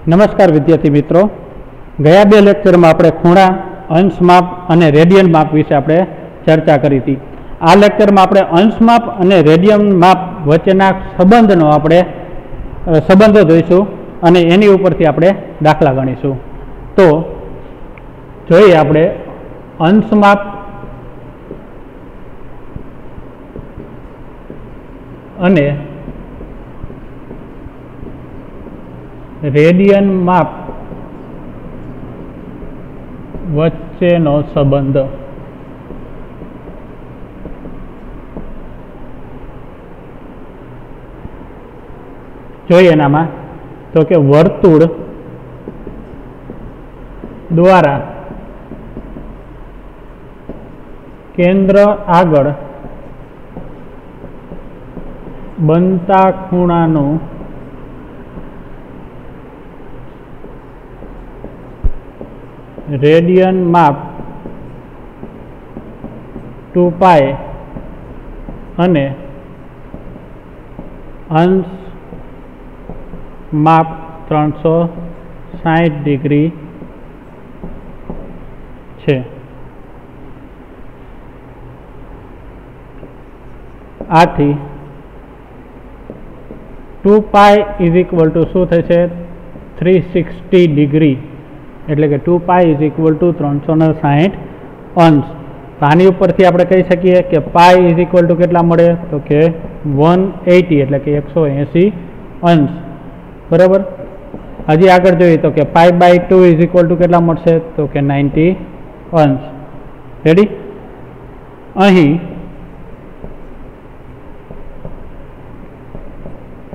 नमस्कार विद्यार्थी मित्रों, गया बे लेक्चर में आपणे खूणा, अंश माप और रेडियन माप विषे आपणे चर्चा करी थी। आ लेक्चर में आपणे अंश माप और रेडियन माप वच्चेना संबंधनो आपणे संबंधो जोईशुं अने एनी उपरथी आपणे दाखला गणीशुं। तो जोईए आपणे अंश माप अने रेडियन माप वच्चेनो संबंध। जोईए एनामां तो के वर्तुळ द्वारा केंद्र आगळ बनता खूणानुं रेडियन माप 2 पाई अने अंश माप 360 डिग्री छे। आथी 2 पाई इज इक्वल टू शू थशे 360 डिग्री एटले के 2 पाई इज इक्वल टू 360 अंश। तो आनी उपरथी आपणे कही सकीए कि पाई इज इक्वल टू केटला मळे तो के 180 एटले के 180 अंश। बराबर। हजी आगळ जोईए तो के pi by 2 is equal to केटला मळशे तो के 90 अंश। रेडी। अहीं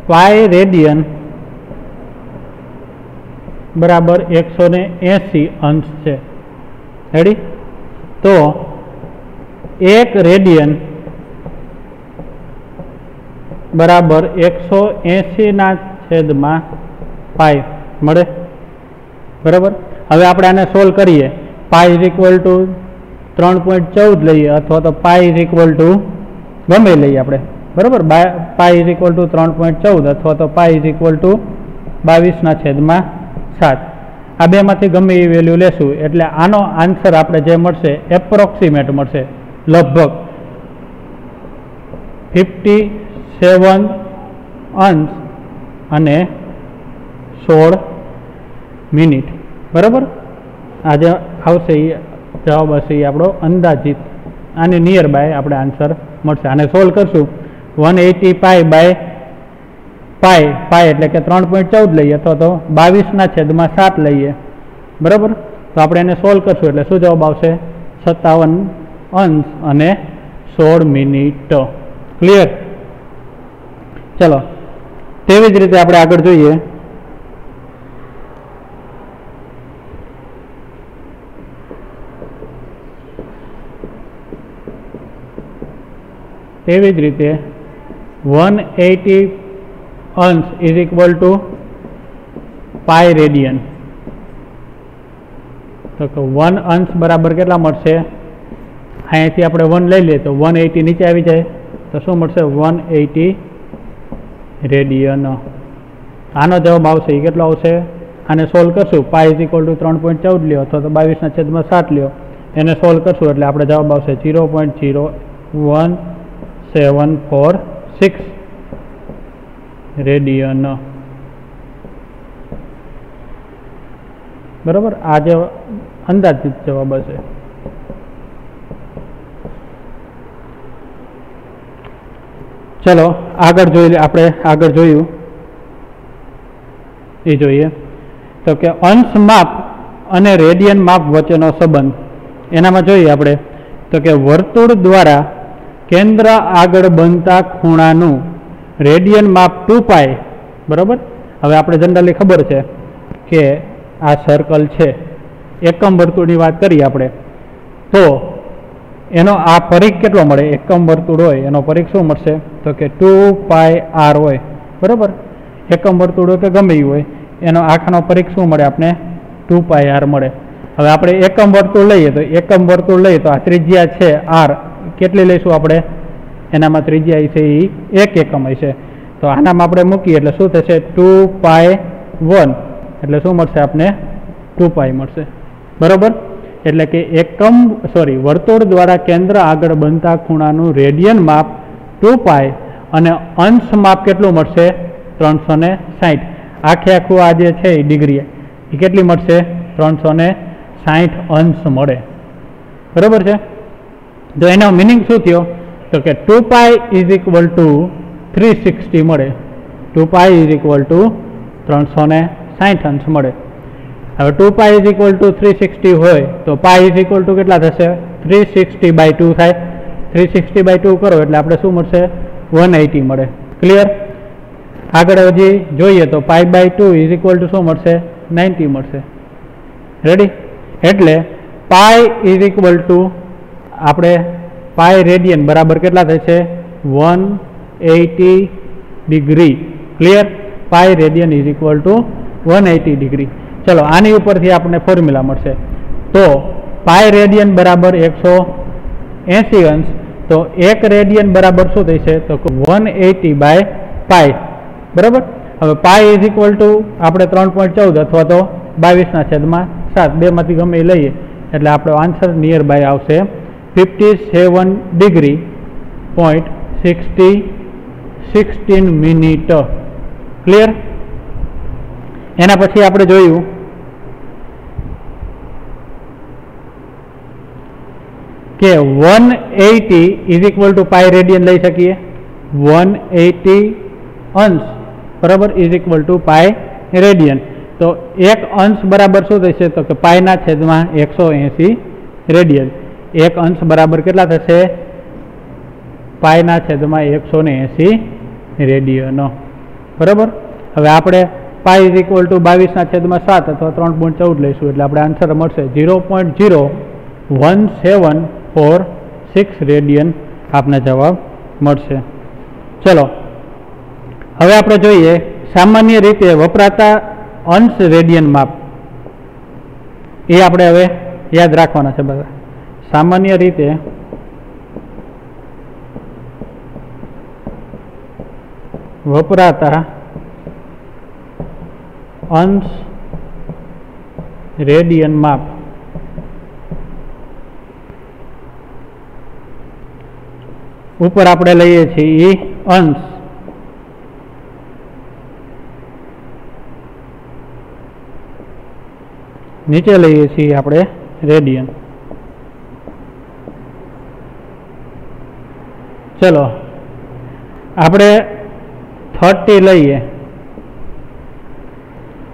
पाई रेडियन बराबर 180 अंश है। रेडी। तो 1 रेडियन बराबर 180 ना छेद में पाई मळे। बराबर। हवे आपणे आने सोल्व करिए। पाई इज इक्वल टू 3.14 लईए अथवा तो पाई इज इक्वल टू गमे लईए आपणे। बराबर। पाई इज इक्वल टू 3.14 अथवा तो पाई इज इक्वल टू 22 ना छेद में 7। आ बे मांथी गमे ए वेल्यू लेशुं एटले आनो आंसर आपणे जे मळशे एप्रोक्सिमेट मळशे, लगभग 57 अंश अने 16 मिनिट। बराबर। आ जे आवशे जवाब हशे आपणो अंदाजित, आने नियर बाय आपणे आंसर मळशे। आने सोल्व करशुं 180 पाई बाय पाई पाई एटले के 3.14 लईए अथवा तो 22 ना छेद में 7 लईए। बराबर। तो आपणे एने सोल्व करशुं एटले शुं जवाब आवशे 57 अंश अने 16 मिनिट। क्लियर। चलो तेवी ज रीते आपणे आगळ जोईए। तेवी ज रीते 180 अंश is equal to pi radian. तो 1 अंश बराबर केटला मळशे, अहींथी आपणे 1 लई लईए तो 180 नीचे आवी जाए तो शुं मळशे 180 रेडियन। आनो जवाब आवशे ए केटलो आवशे। आने सोल्व करशुं। पाई इज इक्वल टू 3.14 ल्यो अथवा तो 22 ना छेद में 7 ल्यो, एने सोल्व करशुं एटले आपणे जवाब आवशे 0.01746 रेडियन। बराबर। आज अंदाजित जवाब है। चलो आगळ जोईए। आपणे आगळ जोयुं ए जोईए तो के अंश माप अने रेडियन माप वच्चेनो संबंध। एनामां जोईए आपणे तो के वर्तुळ द्वारा केंद्र आगळ बनता खूणानुं रेडियन माप 2 पाई। बराबर। हवे आपणे जनरली खबर है कि आ सर्कल है, एकम वर्तुळनी वात करीए आपणे तो एनो आ परिघ केटलो मळे, एकम वर्तुळ होय एनो परिघ शुं मळशे तो के 2 पाई आर होय। बराबर। एकम वर्तुळ होय के गमे होय एनो आखानो परिघ शुं मळे आपणे 2 पाई आर मळे। हवे आपणे एकम वर्तुळ लईए तो एकम वर्तुळ लईए तो आ त्रिज्या छे आर केटली लईशुं आपणे एनामां त्रिज्या छे ए 1 एकम हशे तो आनामां आपणे मूकीए एटले शुं थशे 2 पाई 1 એટલે શું મળશે આપને 2π મળશે બરાબર એટલે કે વર્તુળ દ્વારા કેન્દ્ર આગળ બનતા ખૂણાનું રેડિયન માપ 2π અને અંશ માપ કેટલું મળશે 360 આખે આખું આ જે છે એ ડિગ્રી એ કેટલી મળશે 360 અંશ મળે બરાબર છે તો એનો મિનિંગ શું થયો તો કે 2π = 360 મળે 2π = 360 અંશ મળે હવે 2π = 360 હોય તો π કેટલા થશે 360/2 થાય 360/2 કરો એટલે આપણે શું મળશે 180 મળે ક્લિયર આગળ હજી જોઈએ તો π/2 = શું મળશે 90 મળશે રેડી એટલે π આપણે π રેડિયન બરાબર કેટલા થશે 180 ડિગ્રી ક્લિયર π રેડિયન = 180 ડિગ્રી ચલો આની ઉપરથી આપણને ફોર્મ્યુલા મળશે તો π રેડિયન બરાબર 180 અંશ તો 1 રેડિયન બરાબર શું થશે તો 180/π બરાબર હવે π આપણે 3.14 અથવા તો 22/7 બેમાંથી ગમે એ લઈએ એટલે આપણો આન્સર નિયર બાય આવશે 57 ડિગ્રી 16 મિનિટ ક્લિયર એના પછી આપણે જોયું કે 180 = π રેડિયન લઈ શકીએ 180 અંશ બરાબર = π રેડિયન તો એક અંશ બરાબર શું થશે તો કે π/180 રેડિયન એક અંશ બરાબર કેટલા થશે π/180 રેડિયન બરાબર હવે આપણે π = 22/7 અથવા 3.14 લઈશું એટલે આપણે આન્સર મળશે 0.01746 રેડિયન આપને જવાબ મળશે ચલો હવે આપણે જોઈએ સામાન્ય રીતે વપરાતા અંશ રેડિયન માપ એ આપણે હવે યાદ રાખવાના છે બધા સામાન્ય રીતે વપરાતા અંશ રેડિયન માપ ઉપર આપણે લઈએ છીએ અંશ નીચે લઈએ છીએ આપણે રેડિયન ચલો આપણે 30 લઈએ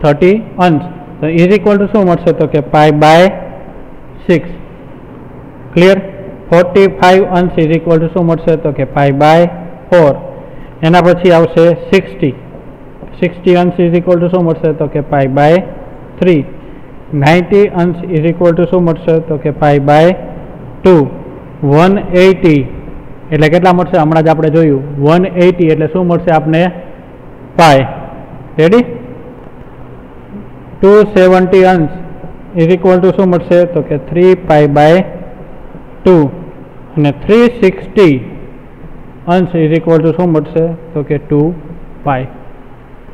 30 અંશ તો = શું મળશે તો કે π/6 ક્લિયર 45 અંશ = શું મળશે તો કે π/4 એના પછી આવશે 60 અંશ = શું મળશે તો કે π/3 90 અંશ શું મળશે તો કે π/2 180 એટલે કેટલા મળશે હમણાં જ આપણે જોયું 180 એટલે શું મળશે આપને π રેડી 270 અંશ શું મળશે તો કે 3π/2 અને 360 અંશ શું મળશે તો કે 2π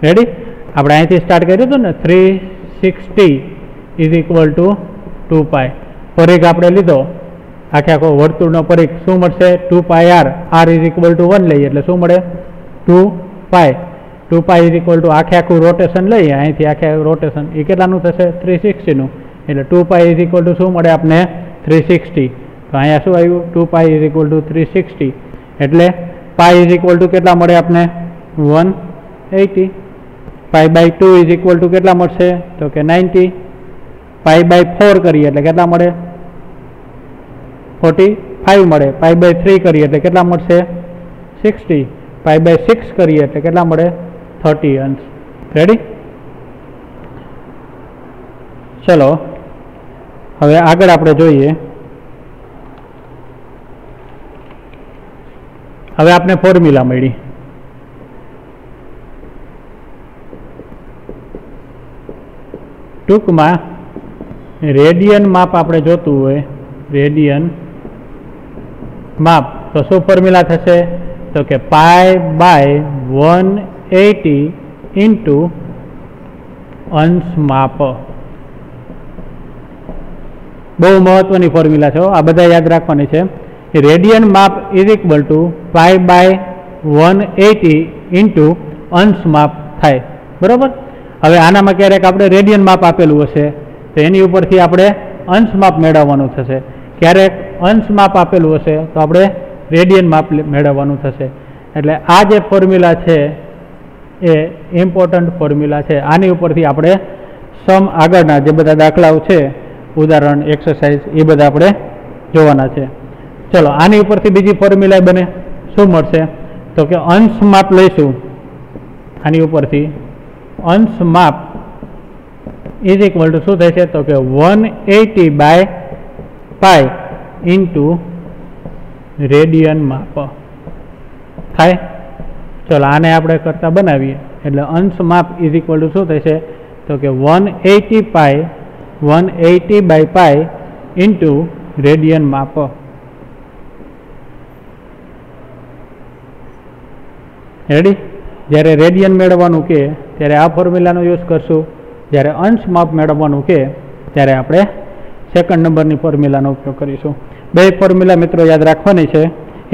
રેડી આપણે અહીંથી સ્ટાર્ટ કર્યું હતું ને 360 = 2π પરિઘ આપણે લીધો આખે આખો વર્તુળનો પરિઘ શું મળશે 2πr r = 1 લઈએ એટલે શું મળે 2π આખે આખું રોટેશન લઈએ અહીંથી આખે રોટેશન એ કેટલાનું થશે 360 નું એટલે 2π શું મળે આપને 360 તો અહીંયા શું આવ્યું 2π = 360 એટલે π કેટલા મળે આપને 180 π/2 કેટલા મળશે તો કે 90 π/4 કરીએ એટલે કેટલા મળે 45 મળે π/3 કરીએ એટલે કેટલા મળશે 60 π/6 કરીએ એટલે કેટલા મળે 30 અંશ રેડી ચલો હવે આગળ આપણે જોઈએ હવે આપણે ફોર્મ્યુલા મળી ટૂંકમાં રેડિયન માપ આપણે જોતું હોય રેડિયન માપ તો શું ફોર્મ્યુલા થશે તો કે π/180 × અંશ માપ. બહુ મહત્વની ફોર્મ્યુલા છે, આ બધા યાદ રાખવાની છે. રેડિયન માપ is equal to pi by 180 into અંશ માપ થાય. બરાબર. હવે આનામાં ક્યારેક આપણે રેડિયન માપ આપેલું હશે તો એની ઉપરથી આપણે અંશ માપ મેળવવાનું થશે. ક્યારેક અંશ માપ આપેલું હશે તો આપણે રેડિયન માપ મેળવવાનું થશે. એટલે આ જે ફોર્મ્યુલા છે એ ઇમ્પોર્ટન્ટ ફોર્મ્યુલા છે. આની ઉપરથી આપણે સમ આગળના જે બધા દાખલાઓ છે, ઉદાહરણ, એક્સરસાઇઝ, એ બધા આપણે જોવાના છે. ચલો, આની ઉપરથી બીજી ફોર્મ્યુલા બને. શું મળશે? તો કે અંશ માપ લઈશું. આની ઉપરથી અંશ માપ ઇઝ ઇક્વલ ટુ શું થશે? તો કે 180 બાય પાઈ ઇન્ટુ રેડિયન માપ થાય. ચલો, આને આપણે કરતા બનાવીએ એટલે અંશ માપ ઇઝ ઇક્વલ ટુ શું થશે? તો કે 180 બાય પાઈ ઇન્ટુ રેડિયન માપ. રેડી? જ્યારે રેડિયન મેળવવાનું કે ત્યારે આ ફોર્મ્યુલાનો યુઝ કરશું. જ્યારે અંશ માપ મેળવવાનું કે ત્યારે આપણે સેકન્ડ નંબરની ફોર્મ્યુલાનો ઉપયોગ કરીશું. બે ફોર્મ્યુલા મિત્રો યાદ રાખવાની છે.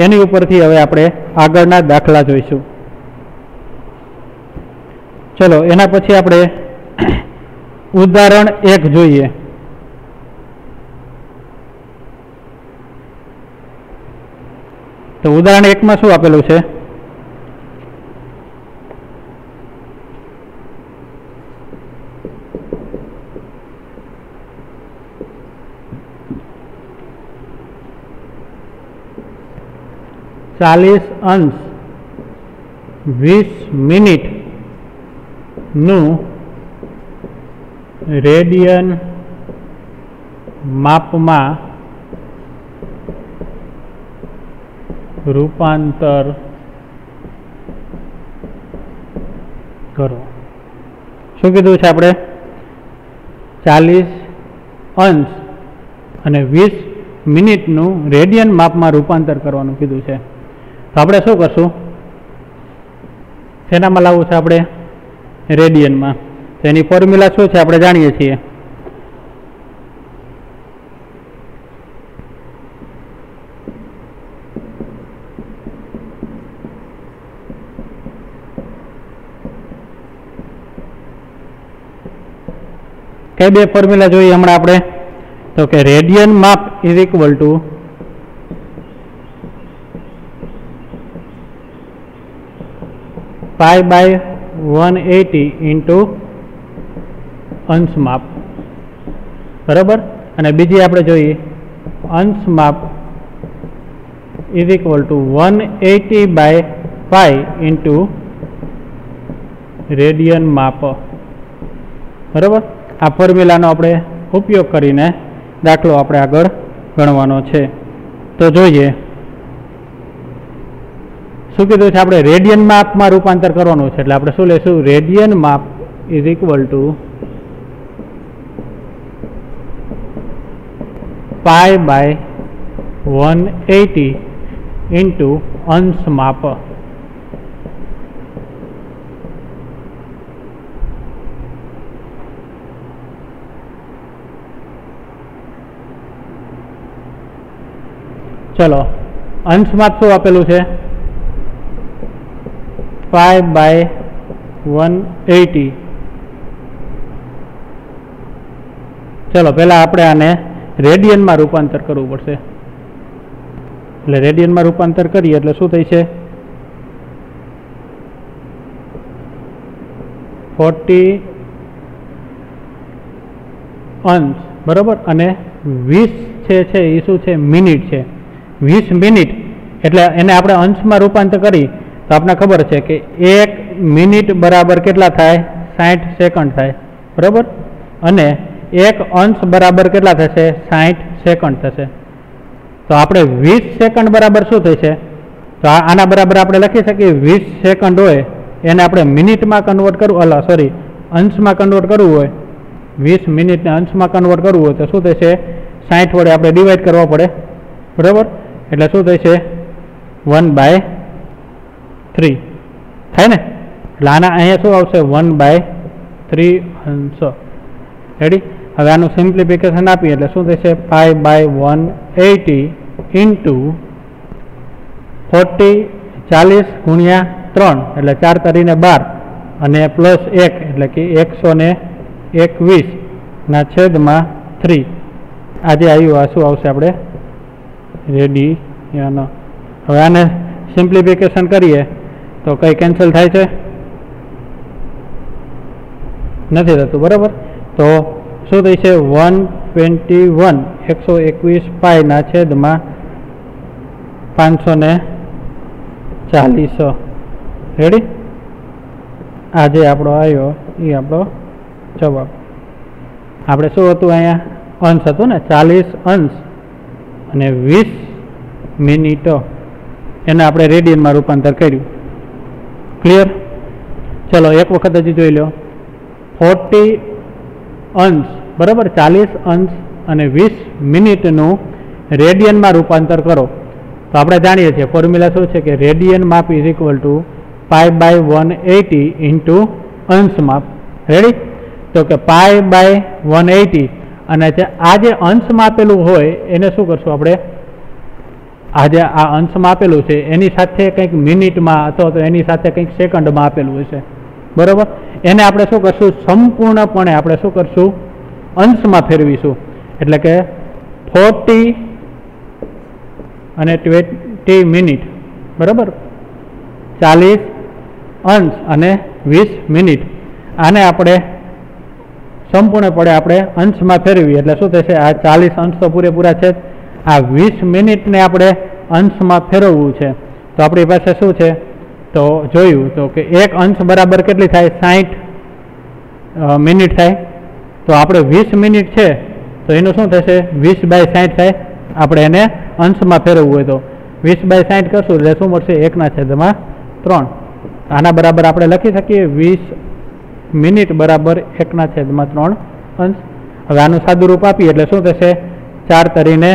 એની ઉપરથી હવે આપણે આગળના દાખલા જોઈશું. ચલો, એના પછી આપણે ઉદાહરણ 1 જોઈએ. તો ઉદાહરણ 1 માં શું આપેલું છે? ચાલીસ અંશ 20 મિનિટ નું રેડિયન માપમાં રૂપાંતર કરો. શું કીધું છે આપણે? 40 અંશ અને 20 મિનિટનું રેડિયન માપમાં રૂપાંતર કરવાનું કીધું છે. તો આપણે શું કરશું? શેનામાં લાવવું છે આપણે? રેડિયનમાં. તો એની ફોર્મ્યુલા શું છે આપણે જાણીએ છીએ. કઈ બે ફોર્મ્યુલા જોઈએ હમણાં આપણે? તો કે રેડિયન માપ is equal to pi by 180 into અંશ માપ. બરાબર. અને બીજી આપણે જોઈએ અંશ માપ is equal to 180 by pi into radian માપ. બરાબર. આ ફોર્મ્યુલાનો આપણે ઉપયોગ કરીને દાખલો આપણે આગળ ગણવાનો છે. તો જોઈએ શું કીધું છે આપણે? રેડિયન માપમાં રૂપાંતર કરવાનું છે. એટલે આપણે શું લેશું? રેડિયન માપ is equal to pi by 180 into અંશ માપ. ચલો, અંશ માપ શું આપેલું છે? Pi by 180. ચલો, પહેલા આપણે આને રેડિયનમાં રૂપાંતર કરવું પડશે. એટલે રેડિયનમાં રૂપાંતર કરીએ એટલે શું થઈ છે? 40 અંશ. બરાબર. અને 20 છે એ શું છે? મિનિટ છે. 20 મિનિટ એટલે એને આપણે અંશમાં રૂપાંતર કરી તો આપણે ખબર છે કે 1 મિનિટ બરાબર કેટલા થાય? 60 સેકન્ડ થાય. બરાબર. અને 1 અંશ બરાબર કેટલા થશે? 60 સેકન્ડ થશે. તો આપણે 20 સેકન્ડ બરાબર શું થશે? તો આના બરાબર આપણે લખી શકીએ 20 સેકન્ડ હોય એને આપણે મિનિટમાં કન્વર્ટ કરવું, અંશમાં કન્વર્ટ કરવું હોય, 20 મિનિટને અંશમાં કન્વર્ટ કરવું હોય તો શું થશે? 60 વડે આપણે ડિવાઈડ કરવા પડે. બરાબર. એટલે શું થશે? 1/3 થાય ને? એટલે આના અહીંયા શું આવશે? 1/3 અંશ. રેડી? હવે આનું સિમ્પ્લિફિકેશન આપીએ એટલે શું થશે? પાઈ બાય 180 ઇન્ટુ 40 ગુણ્યા 3 એટલે 4 તરીને 12 અને પ્લસ 1 એટલે કે 121/3. આજે આવ્યું આ શું આવશે આપણે? રેડિયન. હવે આને સિમ્પ્લિફિકેશન કરીએ તો કંઈ કેન્સલ થાય છે? નથી થતું, બરાબર? તો શું થઈ છે? 121 પાઈ/540. રેડી? આજે આપણો આવ્યો એ આપણો જવાબ. આપણે શું હતું અહીંયા? અંશ હતું ને, 40 અંશ અને 20 મિનિટો. એને આપણે રેડિયનમાં રૂપાંતર કર્યું. ક્લિયર? ચલો એક વખત હજી જોઈ લો. 40 અંશ બરાબર, 40 અંશ અને 20 મિનિટનું રેડિયનમાં રૂપાંતર કરો. તો આપણે જાણીએ છીએ ફોર્મ્યુલા શું છે કે રેડિયન માપ is equal to pi by 180 into અંશ માપ. રેડી? તો કે પાઈ બાય 180 અને આ જે અંશમાં આપેલું હોય એને શું કરશું આપણે? આજે આ અંશમાં આપેલું છે એની સાથે કંઈક મિનિટમાં અથવા તો એની સાથે કંઈક સેકન્ડમાં આપેલું હશે, બરાબર? એને આપણે શું કરશું? સંપૂર્ણપણે આપણે શું કરશું? અંશમાં ફેરવીશું. એટલે કે 40 અને 20 મિનિટ, બરાબર? 40 અંશ અને 20 મિનિટ. આને આપણે સંપૂર્ણપણે આપણે અંશમાં ફેરવી એટલે શું થશે? આ 40 અંશ તો પૂરેપૂરા છે, આ 20 મિનિટને આપણે અંશમાં ફેરવવું છે. તો આપણી પાસે શું છે? તો જોયું તો કે એક અંશ બરાબર કેટલી થાય? 60 મિનિટ થાય. તો આપણે 20 મિનિટ છે તો એનું શું થશે? 20/60 થાય. આપણે એને અંશમાં ફેરવવું હોય તો 20/60 કરશું એટલે શું મળશે? 1/3. આના બરાબર આપણે લખી શકીએ 20 મિનિટ બરાબર 1/3 અંશ. હવે આનું સાદું રૂપ આપીએ એટલે શું થશે? 4 તરીને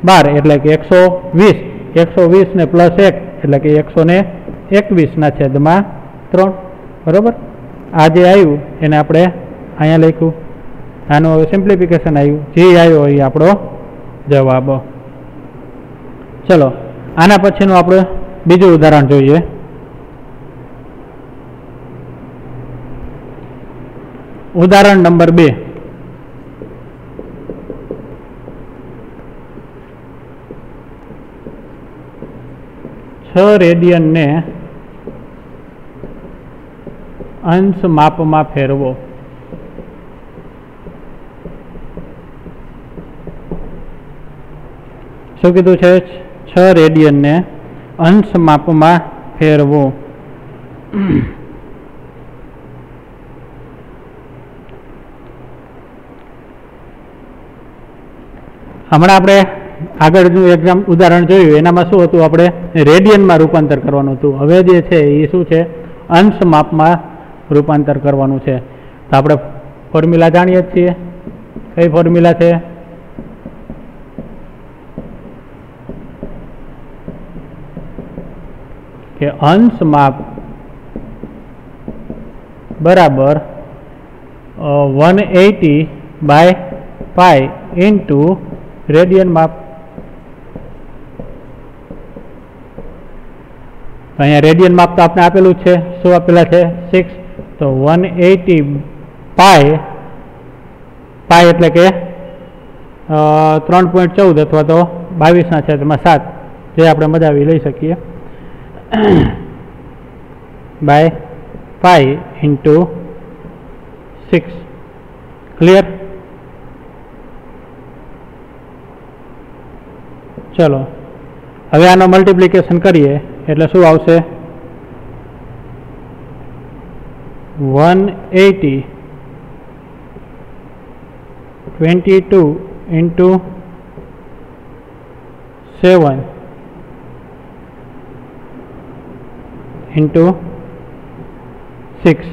12 એટલે કે 120. 120 ને પ્લસ 1 એટલે કે 121/3. બરાબર? આ જે આવ્યું એને આપણે અહીંયા લખ્યું. આનું હવે સિમ્પ્લિફિકેશન આવ્યું. જે આવ્યો એ આપણો જવાબ. ચલો આના પછીનું આપણે બીજું ઉદાહરણ જોઈએ. ઉદાહરણ નંબર 2. રેડિયનને અંશ માપમાં ફેરવો. શું કીધું છે? 6 રેડિયનને અંશ માપમાં ફેરવો. હમણાં આપણે આગળનું એક્ઝામ ઉદાહરણ જોયું એનામાં શું હતું? આપણે રેડિયનમાં રૂપાંતર કરવાનું હતું. હવે જે છે એ શું છે? અંશ માપમાં રૂપાંતર કરવાનું છે. તો આપણે ફોર્મ્યુલા જાણીએ જ છીએ. કઈ ફોર્મ્યુલા છે? કે અંશ માપ બરાબર 180/પાઈ ઇન્ટુ રેડિયન માપ. અહીંયા રેડિયન માપ તો આપણે આપેલું છે. શું આપેલા છે? 6. તો 180 પાઈ એટલે કે 3.14 અથવા તો 22/7 જે આપણે મજા આવી લઈ શકીએ બાય પાઈ ઇન્ટુ 6. ક્લિયર? ચલો હવે આનો મલ્ટિપ્લિકેશન કરીએ એટલે શું આવશે? 180 22 into 7 into 6.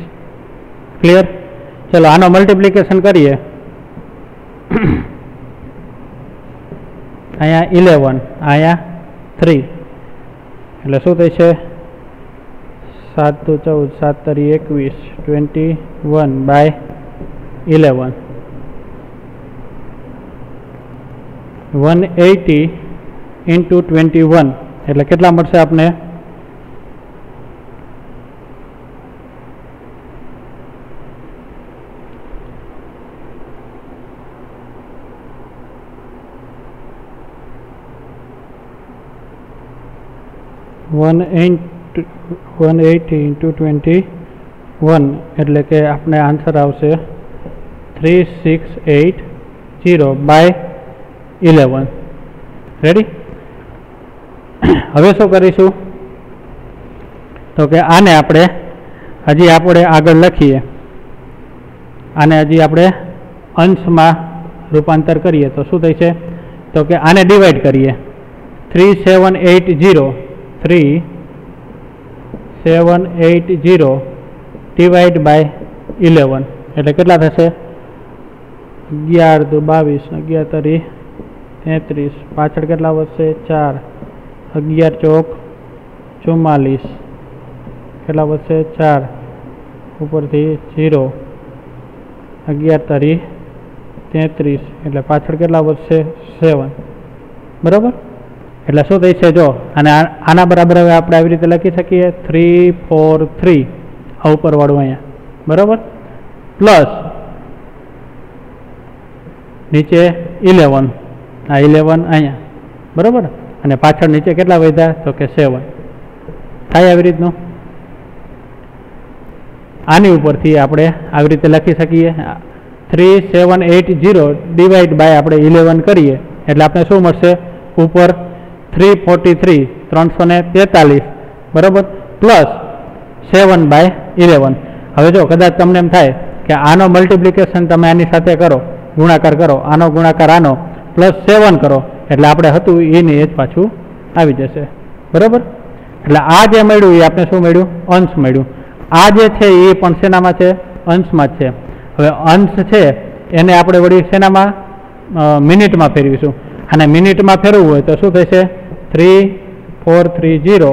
ક્લિયર? ચલો આનો મલ્ટિપ્લિકેશન કરીએ. અહીંયા 11 અહીંયા 3 એટલે શું થાય છે? 7 તો 14 7 તરી 21 21/7 11 180 into 21 એટલે કેટલા મળશે આપને? वन 180 into 21 એટલે કે આપણે આન્સર આવશે 3680 by 11. રેડી? હવે શું કરીશું તો કે આને આપણે હજી આપણે આગળ લખીએ, આને હજી આપણે અંશમાં રૂપાંતર કરીએ તો શું થશે તો કે આને ડિવાઈડ કરીએ 3780 ડિવાઈડ બાય 11 એટલે કેટલા થશે? 11 દુ 22, 11 તરી 33, પાછળ કેટલા વધશે? 4, 11 ચોક 44, કેટલા વધશે? 4, ઉપરથી 0, 11 તરી 33 એટલે પાછળ કેટલા વધશે? 7. બરાબર? એટલે શું થઈ છે જો, અને આના બરાબર હવે આપણે આવી રીતે લખી શકીએ 343 આ ઉપરવાળું અહીંયા, બરાબર, પ્લસ નીચે 11, આ 11 અહીંયા, બરાબર, અને પાછળ નીચે કેટલા વધ્યા તો કે 7 થાય. આવી રીતનું આની ઉપરથી આપણે આવી રીતે લખી શકીએ 3780 ડિવાઈડ બાય આપણે 11 કરીએ એટલે આપણે શું મળશે? ઉપર 343 343 બરાબર, પ્લસ 7 બાય 11. હવે જો કદાચ તમને એમ થાય કે આનો મલ્ટિપ્લિકેશન તમે આની સાથે કરો, ગુણાકાર કરો, આનો ગુણાકાર આનો પ્લસ 7 કરો એટલે આપણે હતું એની એ જ પાછું આવી જશે. બરાબર? એટલે આ જે મળ્યું એ આપણે શું મળ્યું? અંશ મળ્યું. આ જે છે એ પણ શેનામાં છે? અંશમાં જ છે. હવે અંશ છે એને આપણે વળી શેનામાં? મિનિટમાં ફેરવીશું. અને મિનિટમાં ફેરવવું હોય તો શું થશે? 3430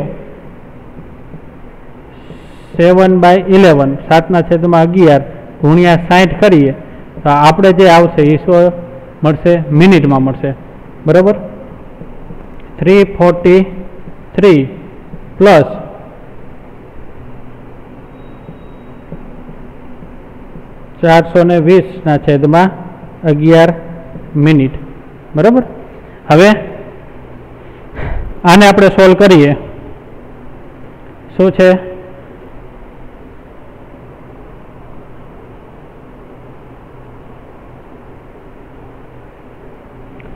7/11 7/11 ગુણ્યા 60 કરીએ તો આપણે જે આવશે એ શું મળશે? મિનિટમાં મળશે. બરાબર? 343 પ્લસ 420/11 મિનિટ. બરાબર? હવે આને આપણે સોલ્વ કરીએ. શું છે?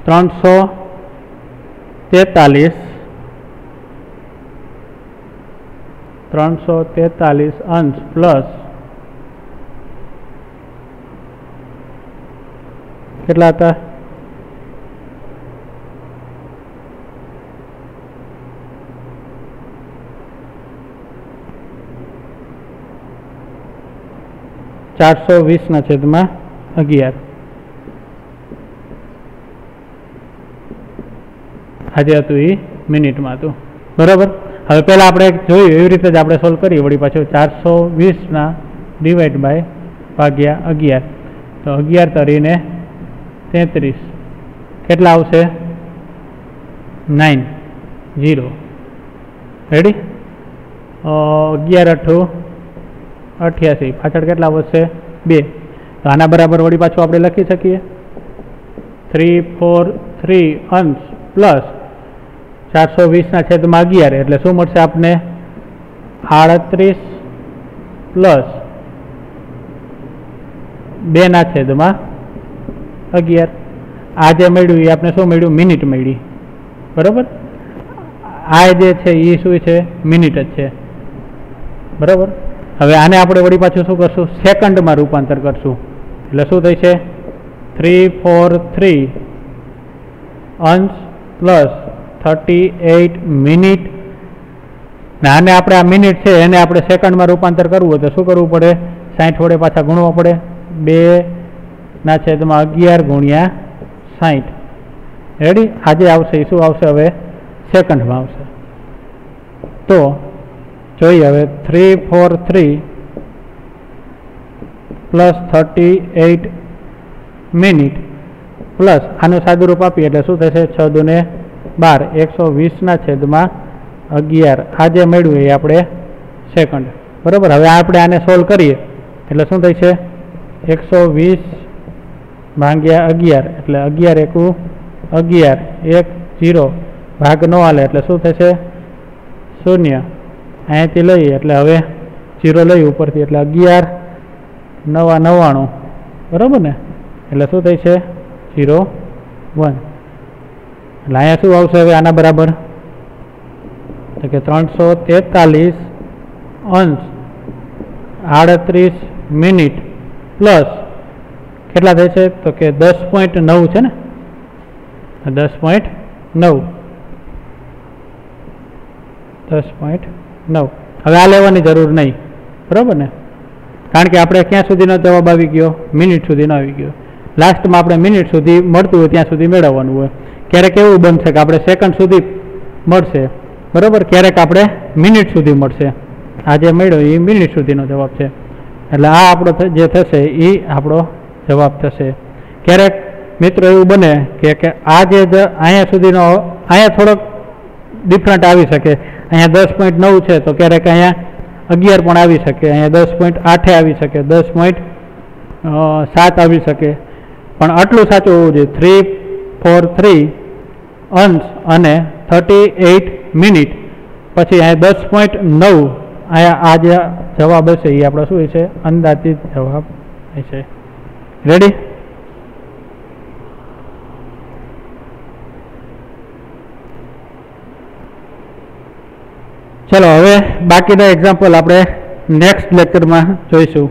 ત્રણસો 343 અંશ પ્લસ કેટલા હતા? 420/11 આજે હતું એ મિનિટમાં હતું. બરાબર? હવે પહેલાં આપણે જોયું એવી રીતે જ આપણે સોલ્વ કરીએ. વળી પાછું 420 ડિવાઈડ બાય ભાગ્યા 11 તો 11 તરીને 33 કેટલા આવશે? 90. રેડી? 11 8 88 પાછળ કેટલા વધશે? 2. તો આના બરાબર વળી પાછું આપણે લખી શકીએ 343 અંશ પ્લસ 420/11 એટલે શું મળશે આપને? 38 પ્લસ 2/11. આ જે મળ્યું એ આપણે શું મળ્યું? મિનિટ મળી. બરાબર? આ જે છે એ શું છે? મિનિટ જ છે. બરાબર? હવે આને આપણે વળી પાછું શું કરશું? સેકન્ડમાં રૂપાંતર કરશું. એટલે શું થશે? 343 અંશ પ્લસ 38 મિનિટ. ને આને આપણે આ મિનિટ છે એને આપણે સેકન્ડમાં રૂપાંતર કરવું હોય તો શું કરવું પડે? 60 વડે પાછા ગુણવા પડે. 2/11 ગુણ્યા 60. રેડી? આજે આવશે એ શું આવશે? હવે સેકન્ડમાં આવશે. તો જોઈએ હવે 343 પ્લસ 38 મિનિટ પ્લસ આનું સાદું રૂપ આપીએ એટલે શું થશે 6 દુને 12 120ના છેદમાં 11 આ જે મેળવ્યું એ આપણે સેકન્ડ બરાબર. હવે આપણે આને સોલ્વ કરીએ એટલે શું થાય છે 120 ભાગ્યા 11 એટલે 11 એકુ 11 1 0 ભાગ ન હાલે એટલે શું થશે 0 અહીંયાથી લઈએ એટલે હવે 0 લઈએ ઉપરથી એટલે 11 9 99 બરાબર ને એટલે શું થાય છે 0 1 એટલે અહીંયા શું આવશે હવે આના બરાબર તો કે 343 અંશ 38 મિનિટ પ્લસ કેટલા થાય છે તો કે 10.9 છે ને 10.9 હવે આ લેવાની જરૂર નહીં બરાબર ને કારણ કે આપણે ક્યાં સુધીનો જવાબ આવી ગયો મિનિટ સુધીનો આવી ગયો. લાસ્ટમાં આપણે મિનિટ સુધી મળતું હોય ત્યાં સુધી મેળવવાનું હોય. ક્યારેક એવું બનશે કે આપણે સેકન્ડ સુધી મળશે બરાબર ક્યારેક આપણે મિનિટ સુધી મળશે. આ જે મળ્યો એ મિનિટ સુધીનો જવાબ છે એટલે આ આપણો જે થશે એ આપણો જવાબ થશે. ક્યારેક મિત્રો એવું બને કે આ જે અહીંયા સુધીનો અહીંયા થોડોક ડિફરન્ટ આવી શકે અહીંયા 10.9 છે તો ક્યારેક અહીંયા 11 પણ આવી શકે અહીંયા 10.8 આવી શકે 10.7 આવી શકે પણ આટલું સાચું હોવું જોઈએ 343 અંશ અને 38 મિનિટ પછી અહીંયા 10.9 અહીંયા આ જે જવાબ હશે એ આપણો શું છે અંદાજિત જવાબ હશે. રેડી. ચલો હવે બાકીના એક્ઝામ્પલ આપણે નેક્સ્ટ લેક્ચરમાં જોઈશું.